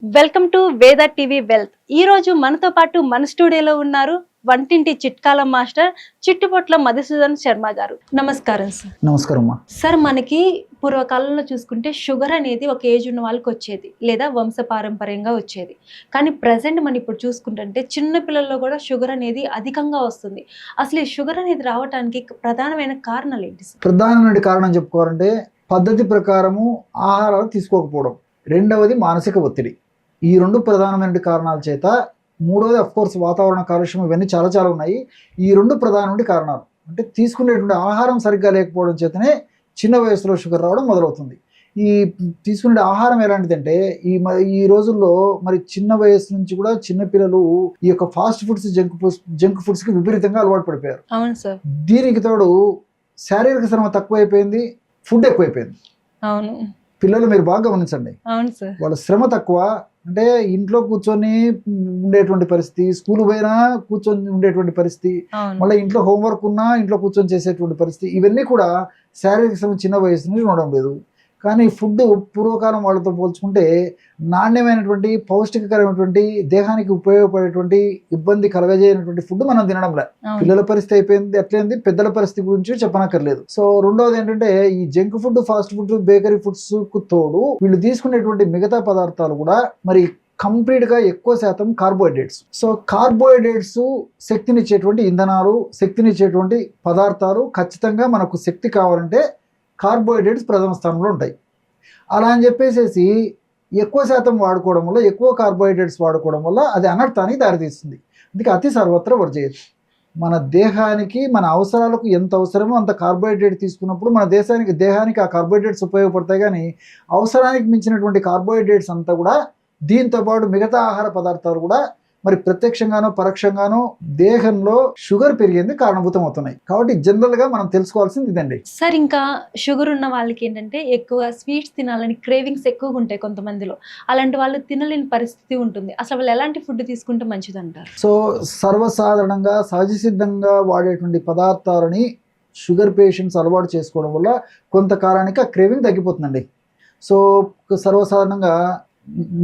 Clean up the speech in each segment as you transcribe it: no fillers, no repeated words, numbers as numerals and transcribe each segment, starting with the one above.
Welcome to వేద TV wealth. ఈ రోజు మనతో పాటు మన స్టూడియోలో ఉన్నారు వంటింటి చిట్కాల మాస్టర్ చిట్టుపొట్ల మధుసూదన్ శర్మ గారు. నమస్కారం సార్. నమస్కారం అమ్మా. సార్, మనకి పూర్వకాలంలో చూసుకుంటే షుగర్ అనేది ఒక ఏజ్ ఉన్న వాళ్ళకి వచ్చేది, లేదా వంశపారంపర్యంగా వచ్చేది. కానీ ప్రజెంట్ మనం ఇప్పుడు చూసుకుంటుంటే చిన్న పిల్లల్లో కూడా షుగర్ అనేది అధికంగా వస్తుంది. అసలు ఈ షుగర్ అనేది రావడానికి ప్రధానమైన కారణాలు ఏంటి సార్? ప్రధానమైన కారణం చెప్పుకోవాలంటే పద్ధతి ప్రకారము ఆహారాలు తీసుకోకపోవడం, రెండవది మానసిక ఒత్తిడి. ఈ రెండు ప్రధానమైన కారణాల చేత, మూడవది అఫ్కోర్స్ వాతావరణ కాలుష్యం, ఇవన్నీ చాలా చాలా ఉన్నాయి. ఈ రెండు ప్రధానమైన కారణాలు అంటే తీసుకునేటువంటి ఆహారం సరిగ్గా లేకపోవడం చేతనే చిన్న వయసులో షుగర్ రావడం మొదలవుతుంది. ఈ తీసుకునే ఆహారం ఎలాంటిదంటే ఈ రోజుల్లో మరి చిన్న వయసు నుంచి కూడా చిన్నపిల్లలు ఈ యొక్క ఫాస్ట్ ఫుడ్స్, జంక్ ఫుడ్స్కి విపరీతంగా అలవాటు పడిపోయారు. అవును సార్. దీనికి తోడు శారీరక శ్రమ తక్కువైపోయింది, ఫుడ్ ఎక్కువైపోయింది. అవును, పిల్లలు మీరు బాగా గమనించండి. అవును సార్. వాళ్ళ శ్రమ తక్కువ, అంటే ఇంట్లో కూర్చొని ఉండేటువంటి పరిస్థితి, స్కూల్ పోయినా కూర్చొని ఉండేటువంటి పరిస్థితి, మళ్ళీ ఇంట్లో హోంవర్క్ ఉన్నా ఇంట్లో కూర్చొని చేసేటువంటి పరిస్థితి, ఇవన్నీ కూడా శారీరక శ్రమ చిన్న వయసు నుంచి ఉండడం లేదు. కానీ ఫుడ్ పూర్వకాలం వాళ్ళతో పోల్చుకుంటే నాణ్యమైనటువంటి, పౌష్టికకరమైనటువంటి, దేహానికి ఉపయోగపడేటువంటి, ఇబ్బంది కలగజేయనటువంటి ఫుడ్ మనం తినడంలే. పిల్లల పరిస్థితి అయిపోయింది అట్లయింది, పెద్దల పరిస్థితి గురించి చెప్పనక్కర్లేదు. సో రెండవది ఏంటంటే ఈ junk food, fast food, bakery foods కు తోడు వీళ్ళు తీసుకునేటువంటి మిగతా పదార్థాలు కూడా మరి కంప్లీట్ గా ఎక్కువ శాతం కార్బోహైడ్రేట్స్. సో కార్బోహైడ్రేట్స్ శక్తినిచ్చేటువంటి ఇంధనాలు, శక్తినిచ్చేటువంటి పదార్థాలు. ఖచ్చితంగా మనకు శక్తి కావాలంటే కార్బోహైడ్రేట్స్ ప్రథమ స్థానంలో ఉంటాయి. అలా అని చెప్పేసి ఎక్కువ శాతం వాడుకోవడం వల్ల, ఎక్కువ కార్బోహైడ్రేట్స్ వాడుకోవడం వల్ల అది అనర్థానికి దారితీస్తుంది. అందుకే అతి సర్వత్ర వర్జయత్. మన దేహానికి, మన అవసరాలకు ఎంత అవసరమో అంత కార్బోహైడ్రేట్ తీసుకున్నప్పుడు మన దేహానికి ఆ కార్బోహైడ్రేట్స్ ఉపయోగపడతాయి. కానీ అవసరానికి మించినటువంటి కార్బోహైడ్రేట్స్ అంతా కూడా, దీంతో పాటు మిగతా ఆహార పదార్థాలు కూడా మరి ప్రత్యక్షంగానో పరోక్షంగానో దేహంలో షుగర్ పెరిగేందుకు కారణభూతం అవుతున్నాయి. కాబట్టి జనరల్ గా మనం తెలుసుకోవాల్సింది ఇదండి సార్. ఇంకా షుగర్ ఉన్న వాళ్ళకి ఏంటంటే ఎక్కువ స్వీట్స్ తినాలని క్రేవింగ్స్ ఎక్కువగా ఉంటాయి కొంతమందిలో. అలాంటి వాళ్ళు తినలేని పరిస్థితి ఉంటుంది. అసలు వాళ్ళు ఎలాంటి ఫుడ్ తీసుకుంటే మంచిది అంటారు? సో సర్వసాధారణంగా సహజ సిద్ధంగా వాడేటువంటి పదార్థాలని షుగర్ పేషెంట్స్ అలవాటు చేసుకోవడం వల్ల కొంతకాలానికి ఆ క్రేవింగ్ తగ్గిపోతుందండి. సో సర్వసాధారణంగా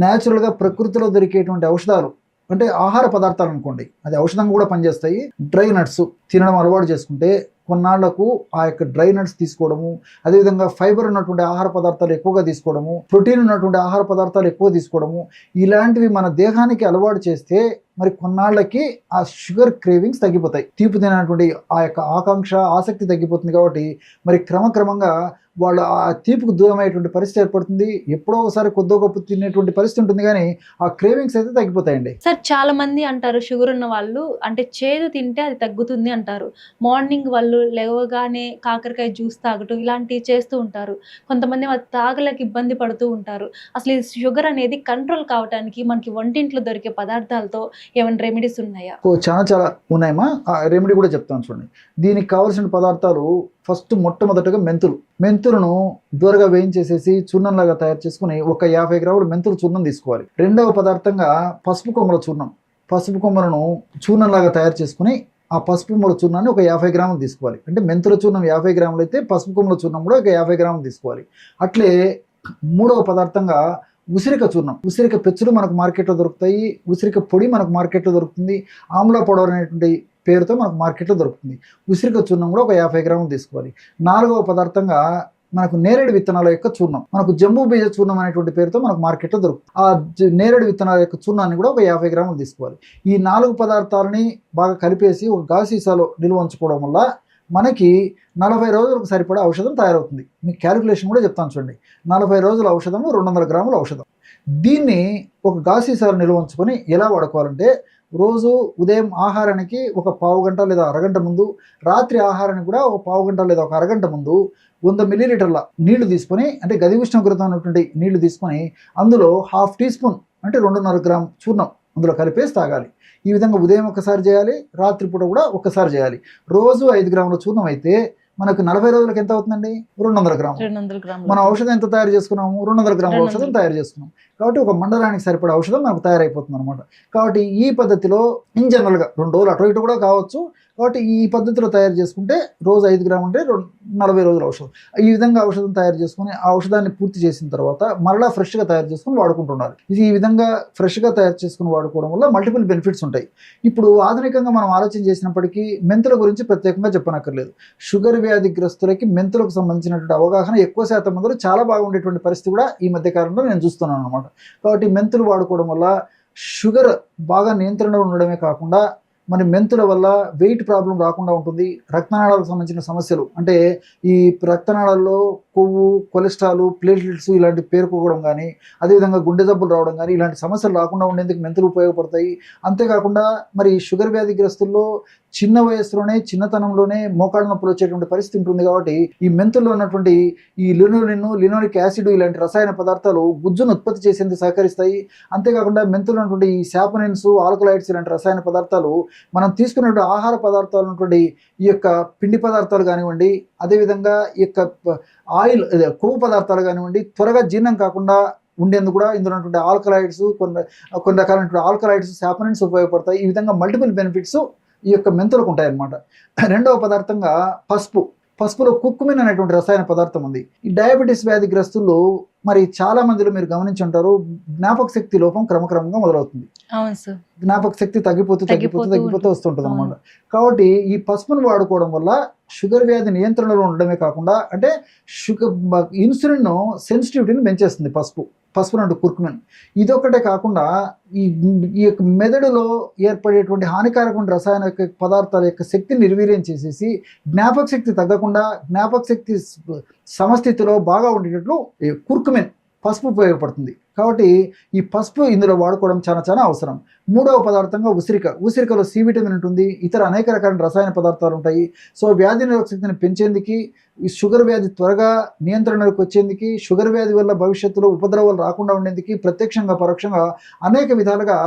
న్యాచురల్గా ప్రకృతిలో దొరికేటువంటి ఔషధాలు, అంటే ఆహార పదార్థాలు అనుకోండి, అది ఔషధంగా కూడా పనిచేస్తాయి. డ్రై నట్స్ తినడం అలవాటు చేసుకుంటే కొన్నాళ్లకు ఆ యొక్క డ్రై నట్స్ తీసుకోవడము, అదేవిధంగా ఫైబర్ ఉన్నటువంటి ఆహార పదార్థాలు ఎక్కువగా తీసుకోవడము, ప్రోటీన్ ఉన్నటువంటి ఆహార పదార్థాలు ఎక్కువ తీసుకోవడము, ఇలాంటివి మన దేహానికి అలవాటు చేస్తే మరి కొన్నాళ్ళకి ఆ షుగర్ క్రేవింగ్స్ తగ్గిపోతాయి. తీపి తినటువంటి ఆ యొక్క ఆకాంక్ష, ఆసక్తి తగ్గిపోతుంది. కాబట్టి మరి క్రమక్రమంగా వాళ్ళు ఆ తీపికి దూరమయ్యేటువంటి పరిస్థితి ఏర్పడుతుంది. ఎప్పుడో ఒకసారి కొద్దో గొప్ప తినేటువంటి పరిస్థితి ఉంటుంది, కానీ ఆ క్రేవింగ్స్ అయితే తగ్గిపోతాయండి. సార్, చాలా మంది అంటారు షుగర్ ఉన్న వాళ్ళు అంటే చేదు తింటే అది తగ్గుతుంది అంటారు. మార్నింగ్ వాళ్ళు లేవగానే కాకరకాయ జ్యూస్ తాగటం ఇలాంటివి చేస్తూ ఉంటారు. కొంతమంది అది తాగలేక ఇబ్బంది పడుతూ ఉంటారు. అసలు ఈ షుగర్ అనేది కంట్రోల్ కావడానికి మనకి వంటింట్లో దొరికే పదార్థాలతో ఏమైనా రెమెడీస్ ఉన్నాయా? చాలా చాలా ఉన్నాయమ్మా. ఆ రెమెడీ కూడా చెప్తాను చూడండి. దీనికి కావాల్సిన పదార్థాలు ఫస్ట్ మొట్టమొదటిగా మెంతులను దూరగా వేయించేసేసి చూర్ణంలాగా తయారు చేసుకుని ఒక 50 గ్రాములు మెంతుల చూర్ణం తీసుకోవాలి. రెండవ పదార్థంగా పసుపు కొమ్మల చూర్ణం. పసుపు కొమ్మలను చూర్ణంలాగా తయారు చేసుకుని ఆ పసుపు కొమ్మల చూర్ణాన్ని ఒక 50 గ్రాములు తీసుకోవాలి. అంటే మెంతుల చూర్ణం 50 గ్రాములు అయితే పసుపు కొమ్మల చూర్ణం కూడా ఒక 50 గ్రాములు తీసుకోవాలి. అట్లే మూడవ పదార్థంగా ఉసిరిక చూర్ణం. ఉసిరిక పెచ్చులు మనకు మార్కెట్లో దొరుకుతాయి, ఉసిరిక పొడి మనకు మార్కెట్లో దొరుకుతుంది, ఆమ్లా పౌడర్ అనేటువంటి పేరుతో మనకు మార్కెట్లో దొరుకుతుంది. ఉసిరిక చూర్ణం కూడా ఒక 50 గ్రాములు తీసుకోవాలి. నాలుగవ పదార్థంగా మనకు నేరేడు విత్తనాల యొక్క చూర్ణం, మనకు జంబూ బీజ చూర్ణం అనేటువంటి పేరుతో మనకు మార్కెట్లో దొరుకుతుంది. ఆ నేరేడు విత్తనాల యొక్క చూర్ణాన్ని కూడా ఒక 50 గ్రాములు తీసుకోవాలి. ఈ 4 పదార్థాలని బాగా కలిపేసి ఒక గాజు సీసాలో నిల్వ ఉంచుకోవడం వల్ల మనకి 40 రోజులకు సరిపడా ఔషధం తయారవుతుంది. మీకు క్యాలిక్యులేషన్ కూడా చెప్తాను చూడండి. 40 రోజుల ఔషధము 200 గ్రాముల ఔషధం. దీన్ని ఒక గాజు సీసాలో నిల్వ ఉంచుకొని ఎలా వాడుకోవాలంటే, రోజు ఉదయం ఆహారానికి ఒక పావు గంట లేదా అరగంట ముందు, రాత్రి ఆహారానికి కూడా ఒక పావు గంట లేదా ఒక అరగంట ముందు 100 మిల్లీలీటర్ల నీళ్లు తీసుకొని, అంటే గది ఉష్ణోగ్రత ఉన్నటువంటి నీళ్లు తీసుకొని అందులో 1/2 టీ స్పూన్ అంటే 2.5 గ్రామ్ చూర్ణం అందులో కలిపేసి తాగాలి. ఈ విధంగా ఉదయం ఒకసారి చేయాలి, రాత్రిపూట కూడా ఒక్కసారి చేయాలి. రోజు 5 గ్రాముల చూర్ణం అయితే మనకు 40 రోజులకు ఎంత అవుతుందండి? 200 గ్రాములు. 200 గ్రాములు మన ఔషధం ఎంత తయారు చేసుకున్నాము? 200 గ్రాముల 200. ఔషధం తయారు చేసుకున్నాం. కాబట్టి ఒక మండలానికి సరిపడే ఔషధం మనకు తయారైపోతుంది అనమాట. కాబట్టి ఈ పద్ధతిలో ఇన్ జనరల్గా 2 రోజులు అటు ఇటు కూడా కావచ్చు. కాబట్టి ఈ పద్ధతిలో తయారు చేసుకుంటే రోజు 5 గ్రాములు అంటే 40 రోజుల ఔషధం. ఈ విధంగా ఔషధం తయారు చేసుకుని ఆ ఔషధాన్ని పూర్తి చేసిన తర్వాత మరలా ఫ్రెష్గా తయారు చేసుకుని వాడుకుంటున్నారు. ఇది ఈ విధంగా ఫ్రెష్గా తయారు చేసుకుని వాడుకోవడం వల్ల మల్టిపుల్ బెనిఫిట్స్ ఉంటాయి. ఇప్పుడు ఆధునికంగా మనం ఆలోచన చేసినప్పటికీ మెంతుల గురించి ప్రత్యేకంగా చెప్పనక్కర్లేదు. షుగర్ వ్యాధిగ్రస్తులకి మెంతులకు సంబంధించినటువంటి అవగాహన ఎక్కువ శాతం మందిలో చాలా బాగుండేటువంటి పరిస్థితి కూడా ఈ మధ్య కాలంలో నేను చూస్తున్నాను అనమాట. కాబట్టి మెంతులు వాడుకోవడం వల్ల షుగర్ బాగా నియంత్రణలో ఉండడమే కాకుండా మరి మెంతుల వల్ల వెయిట్ ప్రాబ్లం రాకుండా ఉంటుంది. రక్తనాళాలకు సంబంధించిన సమస్యలు అంటే ఈ రక్తనాళాల్లో కొవ్వు, కొలెస్ట్రాల్, ప్లేట్లెట్స్ ఇలాంటి పేరుకోవడం కానీ, అదేవిధంగా గుండె జబ్బులు రావడం కానీ ఇలాంటి సమస్యలు రాకుండా ఉండేందుకు మెంతులు ఉపయోగపడతాయి. అంతేకాకుండా మరి షుగర్ వ్యాధిగ్రస్తుల్లో చిన్న వయసులోనే చిన్నతనంలోనే మోకాళ్ళ నొప్పులు వచ్చేటువంటి పరిస్థితి ఉంటుంది. కాబట్టి ఈ మెంతుల్లో ఉన్నటువంటి ఈ లినోలిక్ యాసిడ్ ఇలాంటి రసాయన పదార్థాలు గుజ్జును ఉత్పత్తి చేసేందుకు సహకరిస్తాయి. అంతేకాకుండా మెంతుల్లో ఉన్నటువంటి ఈ శాపనిన్స్, ఆల్కలాయిడ్స్ ఇలాంటి రసాయన పదార్థాలు మనం తీసుకున్నటువంటి ఆహార పదార్థాలు ఉన్నటువంటి ఈ యొక్క పిండి పదార్థాలు కానివ్వండి, అదేవిధంగా ఈ యొక్క ఆయిల్ కొవ్వు పదార్థాలు కానివ్వండి త్వరగా జీర్ణం కాకుండా ఉండేందుకు కూడా ఇందులో ఉన్నటువంటి ఆల్కలాయిడ్స్ కొన్ని రకాలైనటువంటి ఆల్కలాయిడ్స్, శాపనిన్స్ ఉపయోగపడతాయి. ఈ విధంగా మల్టిపుల్ బెనిఫిట్స్ ఈ యొక్క మెంతులకు ఉంటాయన్నమాట. రెండవ పదార్థంగా పసుపులో కుర్కుమిన్ అనేటువంటి రసాయన పదార్థం ఉంది. ఈ డయాబెటీస్ వ్యాధిగ్రస్తుల్లో మరి చాలా మందిలో మీరు గమనించి ఉంటారు, జ్ఞాపక శక్తి లోపం క్రమక్రమంగా మొదలవుతుంది. అవును సార్. జ్ఞాపక శక్తి తగ్గిపోతూ వస్తుంటుంది అనమాట. కాబట్టి ఈ పసుపును వాడుకోవడం వల్ల షుగర్ వ్యాధి నియంత్రణలో ఉండడమే కాకుండా అంటే ఇన్సులిన్ సెన్సిటివిటీని పెంచేస్తుంది పసుపు నుండి కుర్కుమిన్. ఇదొక్కటే కాకుండా ఈ యొక్క మెదడులో ఏర్పడేటువంటి హానికారకమైన రసాయన పదార్థాల యొక్క శక్తిని నిర్వీర్యం చేసేసి జ్ఞాపక శక్తి తగ్గకుండా జ్ఞాపక శక్తి సమస్థితిలో బాగా ఉండేటట్లు కుర్కుమిన్ పసుపు ఉపయోగపడుతుంది. కాబట్టి ఈ పసుపు ఇందులో వాడుకోవడం చాలా చాలా అవసరం. మూడవ పదార్థంగా ఉసిరికలో సి విటమిన్ ఉంటుంది. ఇతర అనేక రకాల రసాయన పదార్థాలు ఉంటాయి. సో వ్యాధి నిరోధక శక్తిని పెంచేందుకు, ఈ షుగర్ వ్యాధి త్వరగా నియంత్రణలోకి వచ్చేందుకు, షుగర్ వ్యాధి వల్ల భవిష్యత్తులో ఉపద్రవాలు రాకుండా ఉండేందుకు ప్రత్యక్షంగా పరోక్షంగా అనేక విధాలుగా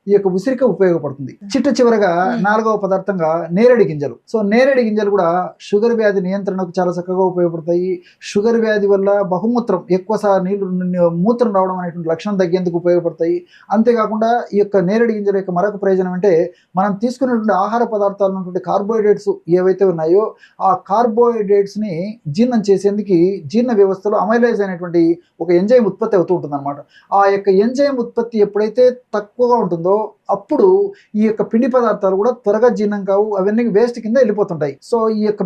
ఈ యొక్క ఉసిరిక ఉపయోగపడుతుంది. చివరగా నాలుగవ పదార్థంగా నేరేడు గింజలు. సో నేరేడు గింజలు కూడా షుగర్ వ్యాధి నియంత్రణకు చాలా చక్కగా ఉపయోగపడతాయి. షుగర్ వ్యాధి వల్ల బహుమూత్రం ఎక్కువ మూత్రం రావడం అనేటువంటి లక్షణం తగ్గేందుకు ఉపయోగపడతాయి. అంతేకాకుండా ఈ యొక్క నేరేడు గింజల యొక్క మరొక ప్రయోజనం అంటే మనం తీసుకున్నటువంటి ఆహార పదార్థాలు ఉన్నటువంటి కార్బోహైడ్రేట్స్ ఏవైతే ఉన్నాయో ఆ కార్బోహైడ్రేట్స్ని జీర్ణం చేసేందుకు జీర్ణ వ్యవస్థలో అమైలేజ్ అనేటువంటి ఒక ఎంజైమ్ ఉత్పత్తి అవుతూ ఉంటుంది అనమాట. ఆ యొక్క ఎంజైమ్ ఉత్పత్తి ఎప్పుడైతే తక్కువగా ఉంటుందో అప్పుడు ఈ యొక్క పిండి పదార్థాలు కూడా త్వరగా జీర్ణం కావు, అవన్నీ వేస్ట్ కింద వెళ్ళిపోతుంటాయి. సో ఈ యొక్క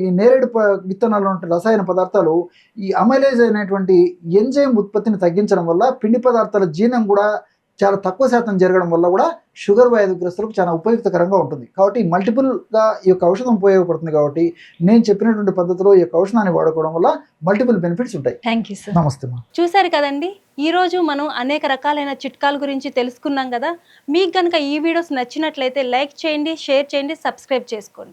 ఈ నేరేడు విత్తనాలు ఉన్న రసాయన పదార్థాలు ఈ అమైలేజ్ అనేటువంటి ఎంజైమ్ ఉత్పత్తిని తగ్గించడం వల్ల పిండి పదార్థాల జీర్ణం కూడా చాలా తక్కువ శాతం జరగడం వల్ల కూడా షుగర్ వ్యాధిగ్రస్తులకు చాలా ఉపయుక్తకరంగా ఉంటుంది. కాబట్టి మల్టిపుల్గా ఈ యొక్క ఔషధం ఉపయోగపడుతుంది. కాబట్టి నేను చెప్పినటువంటి పద్ధతిలో ఈ యొక్క ఔషధాన్ని వాడుకోవడం వల్ల మల్టిపుల్ బెనిఫిట్స్ ఉంటాయి. Thank you sir. నమస్తే. చూసారు కదండి, ఈరోజు మనం అనేక రకాలైన చిట్కాల గురించి తెలుసుకున్నాం కదా. మీకు కనుక ఈ వీడియోస్ నచ్చినట్లయితే లైక్ చేయండి, షేర్ చేయండి, సబ్స్క్రైబ్ చేసుకోండి.